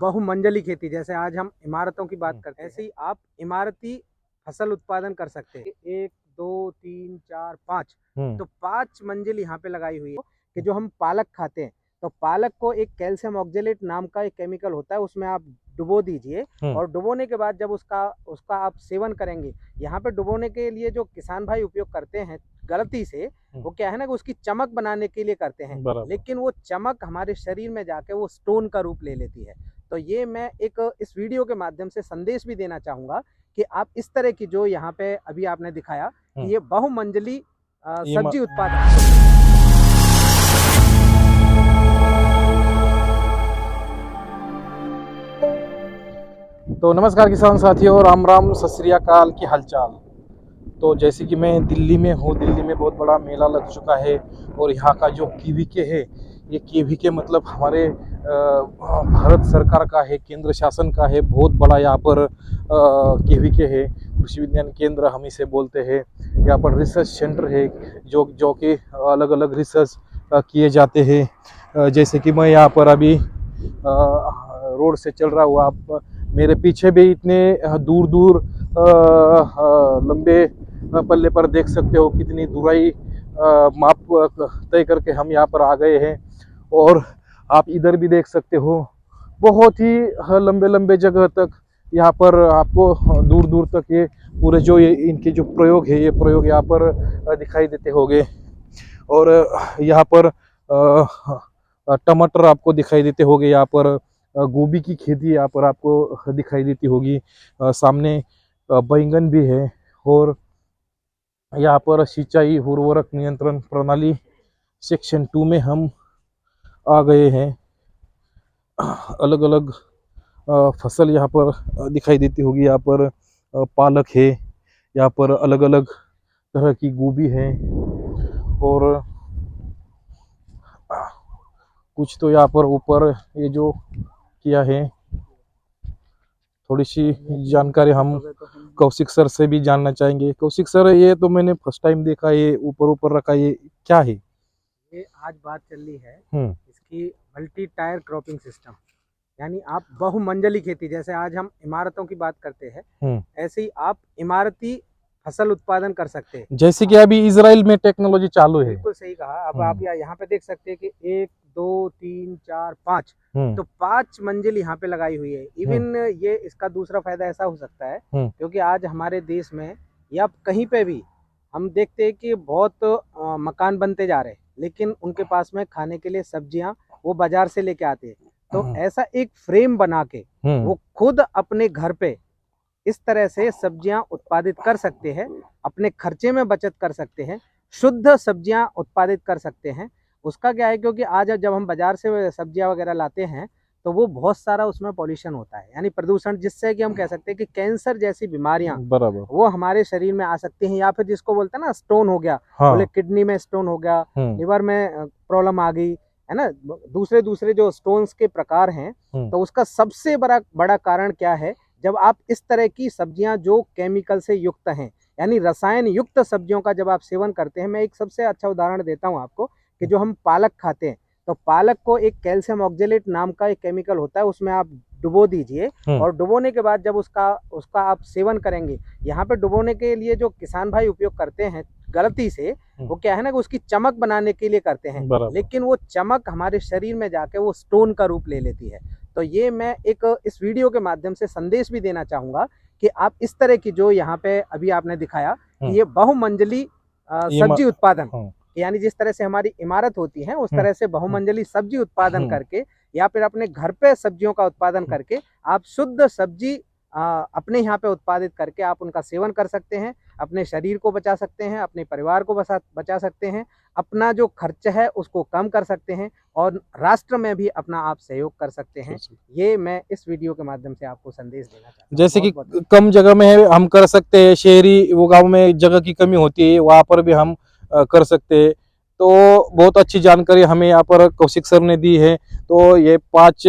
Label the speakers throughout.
Speaker 1: बहुमंजिली खेती, जैसे आज हम इमारतों की बात करते हैं, ऐसे ही आप इमारती फसल उत्पादन कर सकते हैं। 1 2 3 4 5 तो 5 मंजिल यहाँ पे लगाई हुई है कि जो हम पालक खाते हैं, तो पालक को एक कैल्शियम ऑक्जेलेट नाम का एक केमिकल होता है, उसमें आप डुबो दीजिए और डुबोने के बाद जब उसका उसका आप सेवन करेंगे। यहाँ पे डुबोने के लिए जो किसान भाई उपयोग करते हैं गलती से, वो क्या है ना कि उसकी चमक बनाने के लिए करते हैं, लेकिन वो चमक हमारे शरीर में जाके वो स्टोन का रूप ले लेती है। तो ये मैं एक इस वीडियो के माध्यम से संदेश भी देना चाहूँगा कि आप इस तरह की जो यहाँ पे अभी आपने दिखाया कि ये बहुमंजिली सब्जी उत्पादन।
Speaker 2: तो नमस्कार किसान साथियों, राम राम, सत श्री अकाल की हालचाल। तो जैसे कि मैं दिल्ली में हूँ, दिल्ली में बहुत बड़ा मेला लग चुका है और यहाँ का जो केवीके है, ये केवीके मतलब हमारे भारत सरकार का है, केंद्र शासन का है, बहुत बड़ा यहाँ पर केवीके है, कृषि विज्ञान केंद्र हम इसे बोलते हैं। यहाँ पर रिसर्च सेंटर है जो कि अलग अलग रिसर्च किए जाते हैं। जैसे कि मैं यहाँ पर अभी रोड से चल रहा हूँ, आप मेरे पीछे भी इतने दूर दूर लंबे पल्ले पर देख सकते हो कितनी दूराई माप तय करके हम यहाँ पर आ गए हैं। और आप इधर भी देख सकते हो, बहुत ही लंबे लंबे जगह तक यहाँ पर आपको दूर दूर तक ये पूरे जो ये इनके जो प्रयोग है, ये प्रयोग यहाँ पर दिखाई देते होंगे। और यहाँ पर टमाटर आपको दिखाई देते होंगे, यहाँ पर गोभी की खेती यहाँ पर आपको दिखाई देती होगी, सामने बैंगन भी है। और यहाँ पर सिंचाई उर्वरक नियंत्रण प्रणाली सेक्शन 2 में हम आ गए हैं। अलग अलग फसल यहाँ पर दिखाई देती होगी, यहाँ पर पालक है, यहाँ पर अलग अलग तरह की गोभी है और कुछ तो यहाँ पर ऊपर ये जो किया है, थोड़ी सी जानकारी हम कौशिक सर से भी जानना चाहेंगे। कौशिक सर, ये तो मैंने फर्स्ट टाइम देखा, ये ऊपर ऊपर रखा, ये क्या है?
Speaker 1: ये आज बात चल रही है इसकी मल्टी टायर क्रॉपिंग सिस्टम, यानी आप बहुमंजिली खेती, जैसे आज हम इमारतों की बात करते हैं, ऐसे ही आप इमारती फसल उत्पादन कर सकते हैं।
Speaker 2: जैसे कि अभी इजराइल में टेक्नोलॉजी चालू है।
Speaker 1: बिल्कुल सही कहा। अब आप यहाँ पे देख सकते हैं कि 1 2 3 4 5 तो 5 मंजिल यहाँ पे लगाई हुई है। इवन ये इसका दूसरा फायदा ऐसा हो सकता है क्योंकि आज हमारे देश में या कहीं पे भी हम देखते हैं कि बहुत मकान बनते जा रहे हैं, लेकिन उनके पास में खाने के लिए सब्जियां वो बाजार से लेके आते हैं। तो ऐसा एक फ्रेम बना के वो खुद अपने घर पे इस तरह से सब्जियां उत्पादित कर सकते हैं, अपने खर्चे में बचत कर सकते हैं, शुद्ध सब्जियां उत्पादित कर सकते हैं। उसका क्या है, क्योंकि आज जब हम बाजार से सब्जियां वगैरह लाते हैं तो वो बहुत सारा उसमें पॉल्यूशन होता है, यानी प्रदूषण, जिससे कि हम कह सकते हैं कि कैंसर जैसी बीमारियां
Speaker 2: बराबर
Speaker 1: वो हमारे शरीर में आ सकती हैं, या फिर जिसको बोलते हैं ना स्टोन हो गया, बोले किडनी में स्टोन हो गया, लिवर में प्रॉब्लम आ गई है ना, दूसरे दूसरे जो स्टोन्स के प्रकार हैं। तो उसका सबसे बड़ा कारण क्या है, जब आप इस तरह की सब्जियां जो केमिकल से युक्त हैं, यानी रसायन युक्त सब्जियों का जब आप सेवन करते हैं। मैं एक सबसे अच्छा उदाहरण देता हूं आपको कि जो हम पालक खाते हैं, तो पालक को एक कैल्शियम ऑक्जेलेट नाम का एक केमिकल होता है, उसमें आप डुबो दीजिए और डुबोने के बाद जब उसका आप सेवन करेंगे। यहाँ पे डुबोने के लिए जो किसान भाई उपयोग करते हैं गलती से, वो क्या है ना कि उसकी चमक बनाने के लिए करते हैं, लेकिन वो चमक हमारे शरीर में जाके वो स्टोन का रूप ले लेती है। तो ये मैं एक इस वीडियो के माध्यम से संदेश भी देना चाहूंगा कि आप इस तरह की जो यहाँ पे अभी आपने दिखाया कि ये बहुमंजिली सब्जी उत्पादन, यानी जिस तरह से हमारी इमारत होती है उस तरह से बहुमंजिली सब्जी उत्पादन करके, या फिर अपने घर पे सब्जियों का उत्पादन करके आप शुद्ध सब्जी अपने यहाँ पे उत्पादित करके आप उनका सेवन कर सकते हैं, अपने शरीर को बचा सकते हैं, अपने परिवार को बचा सकते हैं, अपना जो खर्च है उसको कम कर सकते हैं और राष्ट्र में भी अपना आप सहयोग कर सकते हैं। ये मैं इस वीडियो के माध्यम से आपको संदेश देना चाहता हूँ।
Speaker 2: जैसे कि कम जगह में हम कर सकते हैं, शहरी वो गांव में जगह की कमी होती है, वहां पर भी हम कर सकते हैं। तो बहुत अच्छी जानकारी हमें यहाँ पर कौशिक सर ने दी है। तो ये 5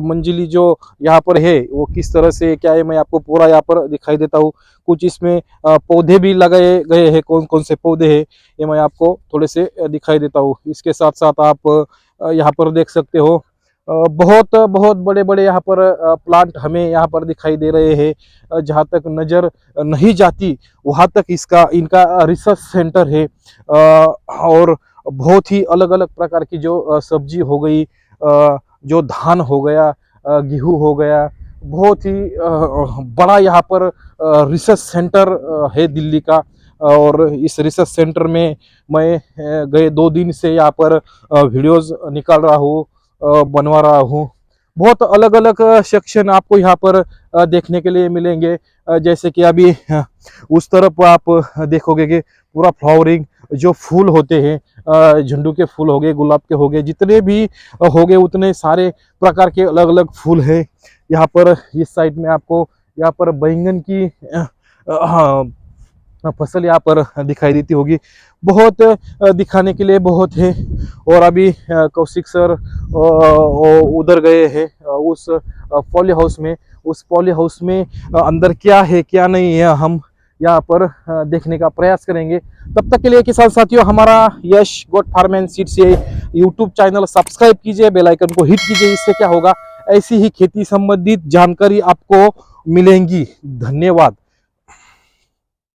Speaker 2: मंजिली जो यहाँ पर है वो किस तरह से क्या है, मैं आपको पूरा यहाँ पर दिखाई देता हूँ। कुछ इसमें पौधे भी लगाए गए हैं, कौन कौन से पौधे हैं ये मैं आपको थोड़े से दिखाई देता हूँ। इसके साथ साथ आप यहाँ पर देख सकते हो बहुत बहुत बड़े बड़े यहाँ पर प्लांट हमें यहाँ पर दिखाई दे रहे हैं। जहाँ तक नज़र नहीं जाती वहाँ तक इनका रिसर्च सेंटर है। और बहुत ही अलग अलग प्रकार की जो सब्जी हो गई, जो धान हो गया, गेहूँ हो गया, बहुत ही बड़ा यहाँ पर रिसर्च सेंटर है दिल्ली का। और इस रिसर्च सेंटर में मैं गए 2 दिन से यहाँ पर वीडियोस निकाल रहा हूँ, बनवा रहा हूँ। बहुत अलग अलग सेक्शन आपको यहाँ पर देखने के लिए मिलेंगे। जैसे कि अभी उस तरफ आप देखोगे कि पूरा फ्लावरिंग जो फूल होते हैं, झंडू के फूल हो गए, गुलाब के हो गए, जितने भी हो गए उतने सारे प्रकार के अलग अलग फूल है यहाँ पर। इस साइड में आपको यहाँ पर बैंगन की फसल यहाँ पर दिखाई देती होगी। बहुत दिखाने के लिए बहुत है। और अभी कौशिक सर उधर गए हैं उस पॉली हाउस में। उस पॉली हाउस में अंदर क्या है क्या नहीं है हम यहाँ पर देखने का प्रयास करेंगे। तब तक के लिए किसान साथियों, हमारा यश गोट फार्म एंड सीड्स से यूट्यूब चैनल सब्सक्राइब कीजिए, बेल आइकन को हिट कीजिए। इससे क्या होगा, ऐसी ही खेती संबंधित जानकारी आपको मिलेंगी। धन्यवाद।